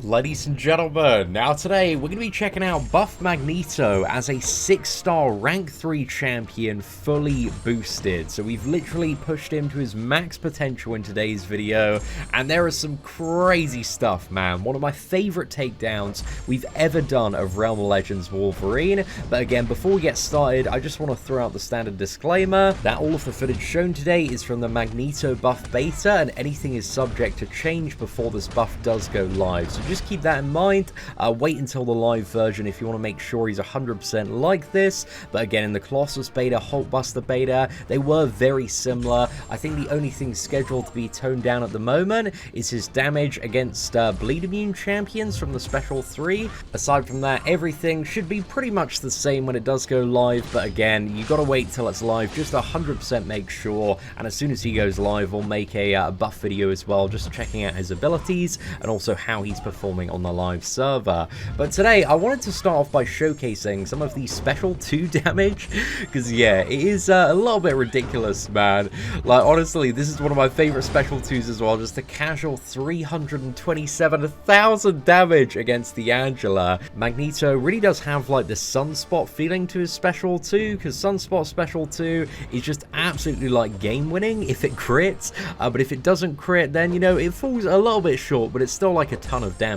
Ladies and gentlemen, now today we're going to be checking out Buffed Magneto as a 6-star rank 3 champion fully boosted. So we've literally pushed him to his max potential in today's video, and there is some crazy stuff, man. One of my favorite takedowns we've ever done of Realm of Legends Wolverine. But again, before we get started, I just want to throw out the standard disclaimer that all of the footage shown today is from the Magneto buff beta, and anything is subject to change before this buff does go live. So just keep that in mind. Wait until the live version if you want to make sure he's 100% like this. But again, in the Colossus beta, Hulkbuster beta, they were very similar. I think the only thing scheduled to be toned down at the moment is his damage against bleed immune champions from the Special 3. Aside from that, everything should be pretty much the same when it does go live. But again, you gotta wait till it's live, just 100% make sure. And as soon as he goes live, we'll make a buff video as well, just checking out his abilities and also how he's performing on the live server. But today I wanted to start off by showcasing some of the Special 2 damage, because yeah, it is a little bit ridiculous, man. Like, honestly, this is one of my favorite Special 2s as well. Just a casual 327,000 damage against the Angela. Magneto really does have like the Sunspot feeling to his Special 2, because Sunspot Special 2 is just absolutely like game winning if it crits, but if it doesn't crit, then you know it falls a little bit short, but it's still like a ton of damage.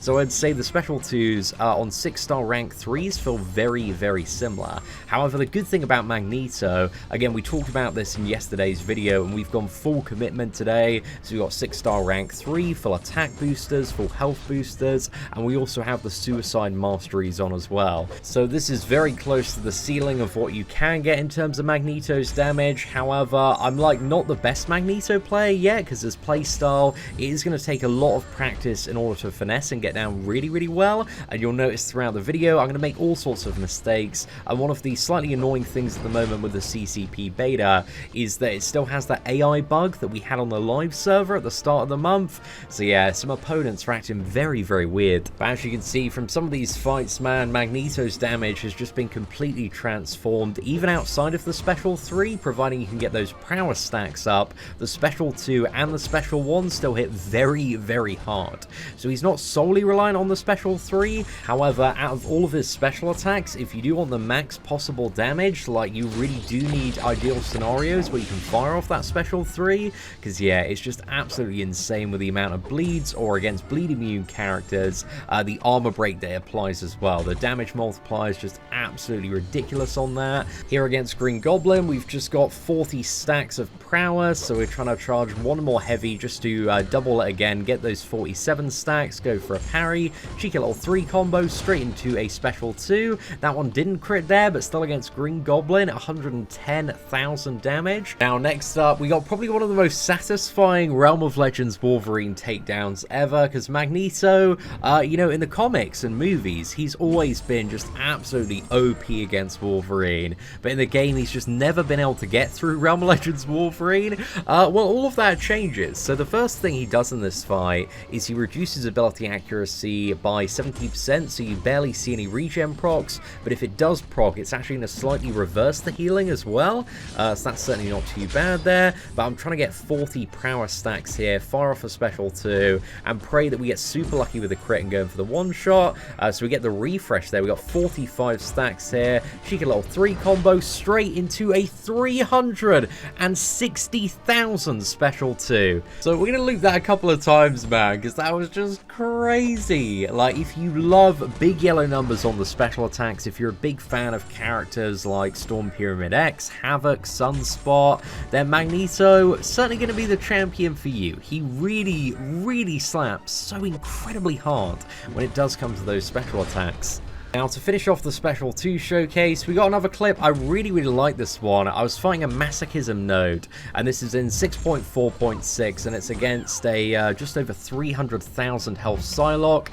So I'd say the Special 2s on 6-star rank 3s feel very, very similar. However, the good thing about Magneto, again, we talked about this in yesterday's video, and we've gone full commitment today. So we've got 6-star rank 3, full attack boosters, full health boosters, and we also have the suicide masteries on as well. So this is very close to the ceiling of what you can get in terms of Magneto's damage. However, I'm like not the best Magneto player yet, because his playstyle, it is going to take a lot of practice in order to finesse and get down really, really well. And you'll notice throughout the video I'm going to make all sorts of mistakes. And one of the slightly annoying things at the moment with the CCP beta is that it still has that AI bug that we had on the live server at the start of the month. So yeah, some opponents are acting very, very weird. But as you can see from some of these fights, man, Magneto's damage has just been completely transformed, even outside of the Special 3, providing you can get those prowess stacks up. The Special 2 and the Special 1 still hit very, very hard. So he's not solely reliant on the Special 3. However, out of all of his special attacks, if you do want the max possible damage, like, you really do need ideal scenarios where you can fire off that Special 3, because yeah, it's just absolutely insane with the amount of bleeds, or against bleed immune characters, the armor break that it applies as well. The damage multiplier is just absolutely ridiculous on that. Here against Green Goblin, we've just got 40 stacks of prowess, so we're trying to charge one more heavy just to double it again, get those 47 stacks, go for a parry, cheeky little 3 combo straight into a Special 2. That one didn't crit there, but still against Green Goblin, 110,000 damage. Now next up, we got probably one of the most satisfying Realm of Legends Wolverine takedowns ever, because Magneto, you know, in the comics and movies, he's always been just absolutely OP against Wolverine, but in the game, he's just never been able to get through Realm of Legends Wolverine. Well, all of that changes. So the first thing he does in this fight is he reduces ability accuracy by 70%, so you barely see any regen procs, but if it does proc, it's actually going to slightly reverse the healing as well, so that's certainly not too bad there. But I'm trying to get 40 prowess stacks here, fire off a Special 2, and pray that we get super lucky with the crit and going for the one-shot. So we get the refresh there. We got 45 stacks here, cheeky little 3 combo straight into a 360,000 Special 2. So we're going to loop that a couple of times, man, because that was just crazy. Like, if you love big yellow numbers on the special attacks, if you're a big fan of characters like Storm Pyramid X, Havoc, Sunspot, then Magneto certainly going to be the champion for you. He really, really slaps so incredibly hard when it does come to those special attacks. Now, to finish off the Special 2 showcase, we got another clip. I really, really like this one. I was fighting a Masochism node, and this is in 6.4.6, and it's against a just over 300,000 health Psylocke.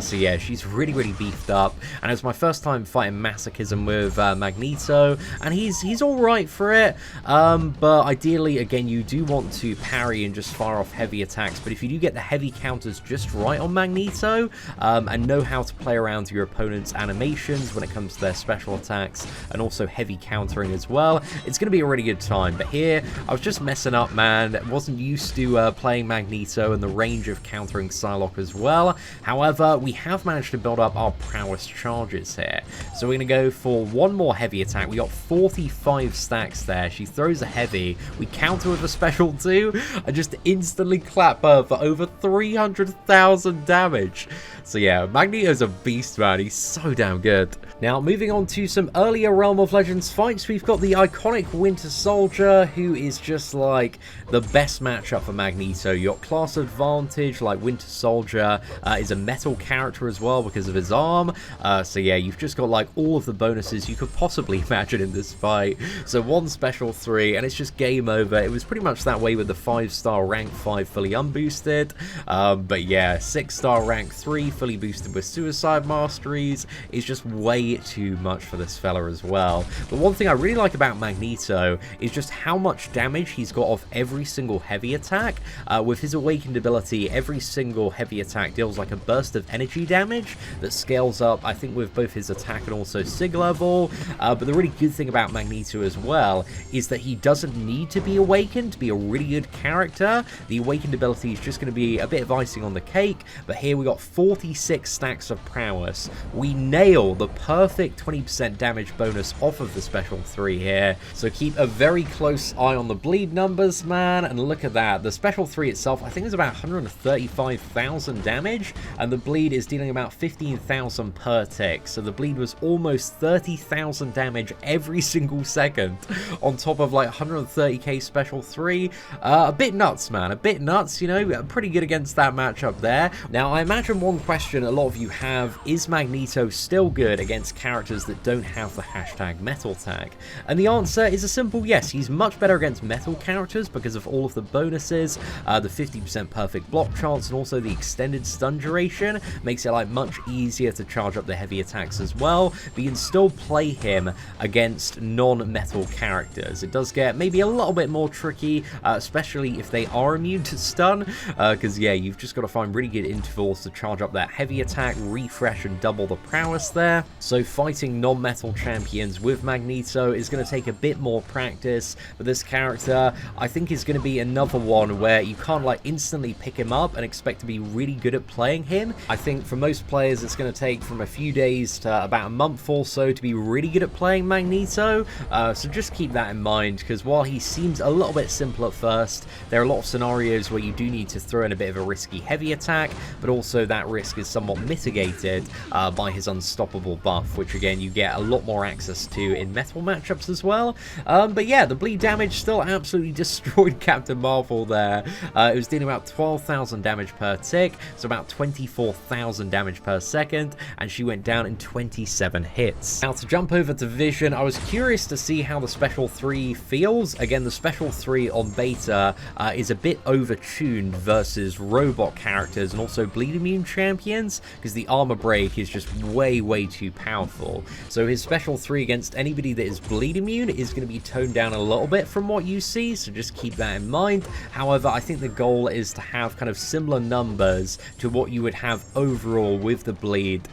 So yeah, she's really, really beefed up, and it was my first time fighting Masochism with Magneto, and he's all right for it. But ideally, again, you do want to parry and just fire off heavy attacks. But if you do get the heavy counters just right on Magneto, and know how to play around your opponent's animations when it comes to their special attacks, and also heavy countering as well. It's going to be a really good time. But here, I was just messing up, man. Wasn't used to playing Magneto and the range of countering Psylocke as well. However, we have managed to build up our prowess charges here. So we're going to go for one more heavy attack. We got 45 stacks there. She throws a heavy. We counter with a special too. I just instantly clap her for over 300,000 damage. So yeah, Magneto's a beast, man. He's so damn good. Now, moving on to some earlier Realm of Legends fights, we've got the iconic Winter Soldier, who is just like the best matchup for Magneto. You got class advantage, like Winter Soldier is a metal character as well because of his arm. So yeah, you've just got like all of the bonuses you could possibly imagine in this fight. So one special 3, and it's just game over. It was pretty much that way with the 5-star rank 5 fully unboosted. But yeah, 6-star rank 3 fully boosted with Suicide Masteries is just way too much for this fella as well. But one thing I really like about Magneto is just how much damage he's got off every single heavy attack. With his awakened ability, every single heavy attack deals like a burst of energy damage that scales up, I think, with both his attack and also sig level. But the really good thing about Magneto as well is that he doesn't need to be awakened to be a really good character. The awakened ability is just going to be a bit of icing on the cake. But here we got 46 stacks of prowess. We nail the perfect 20% damage bonus off of the special 3 here. So keep a very close eye on the bleed numbers, man, and look at that. The special 3 itself, I think, is about 135,000 damage, and the bleed is dealing about 15,000 per tick. So the bleed was almost 30,000 damage every single second on top of like 130k special 3. A bit nuts, man, a bit nuts, you know, pretty good against that matchup there. Now, I imagine one question a lot of you have is Magneto still good against characters that don't have the hashtag metal tag? And the answer is a simple yes. He's much better against metal characters because of all of the bonuses, the 50% perfect block chance, and also the extended stun duration makes it like much easier to charge up the heavy attacks as well. But you can still play him against non-metal characters. It does get maybe a little bit more tricky, especially if they are immune to stun, because yeah, you've just got to find really good intervals to charge up that heavy attack, refresh, and double the prowess there. So fighting non-metal champions with Magneto is going to take a bit more practice, but this character I think is going to be another one where you can't like instantly pick him up and expect to be really good at playing him. I think for most players it's going to take from a few days to about a month or so to be really good at playing Magneto, so just keep that in mind, because while he seems a little bit simple at first, there are a lot of scenarios where you do need to throw in a bit of a risky heavy attack, but also that risk is somewhat mitigated by his unstoppable buff, which again you get a lot more access to in metal matchups as well. But yeah, the bleed damage still absolutely destroyed Captain Marvel there. It was dealing about 12,000 damage per tick, so about 24,000 damage per second, and she went down in 27 hits. Now to jump over to Vision, I was curious to see how the special 3 feels. Again, the special 3 on beta is a bit overtuned versus robot characters and also bleed immune champions, because the armor break is just way too powerful. So his special 3 against anybody that is bleed immune is going to be toned down a little bit from what you see, so just keep that in mind. However, I think the goal is to have kind of similar numbers to what you would have overall with the bleed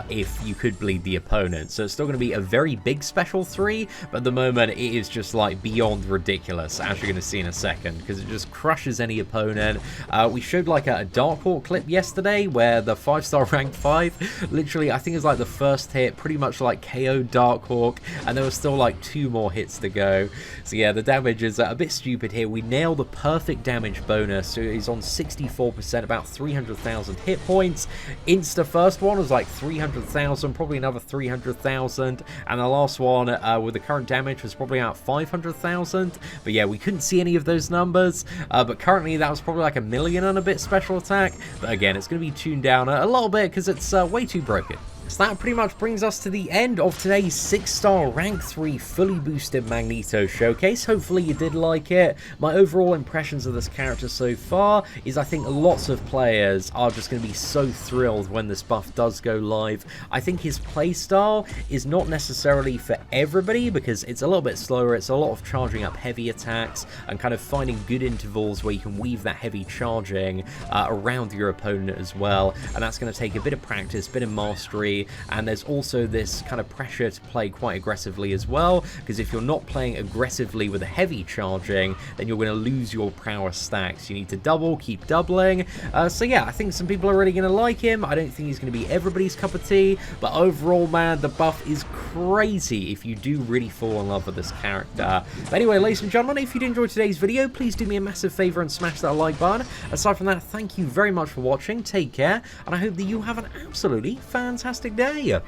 if you could bleed the opponent. So it's still going to be a very big special 3, but at the moment it is just like beyond ridiculous, as you're going to see in a second, because it just crushes any opponent. We showed like a Dark Hawk clip yesterday where the 5-star rank 5 literally, I think, is like the first hit pretty much like KO'd Dark Hawk, and there was still like 2 more hits to go. So yeah, the damage is a bit stupid here. We nail the perfect damage bonus, so he's on 64%, about 300,000 hit points. Insta first one was like 300,000, probably another 300,000, and the last one with the current damage was probably about 500,000. But yeah, we couldn't see any of those numbers, but currently that was probably like 1 million and a bit special attack. But again, it's going to be tuned down a little bit because it's way too broken. So that pretty much brings us to the end of today's 6-star rank 3 fully boosted Magneto showcase. Hopefully you did like it. My overall impressions of this character so far is I think lots of players are just going to be so thrilled when this buff does go live. I think his playstyle is not necessarily for everybody because it's a little bit slower. It's a lot of charging up heavy attacks and kind of finding good intervals where you can weave that heavy charging around your opponent as well. And that's going to take a bit of practice, bit of mastery, aggressively, and there's also this kind of pressure to play quite aggressively as well, because if you're not playing aggressively with a heavy charging, then you're going to lose your power stacks. You need to double, keep doubling. So yeah, I think some people are really going to like him. I don't think he's going to be everybody's cup of tea, but overall, man, the buff is crazy if you do really fall in love with this character. But anyway, ladies and gentlemen, if you did enjoy today's video, please do me a massive favor and smash that like button. Aside from that, thank you very much for watching, take care, and I hope that you have an absolutely fantastic day.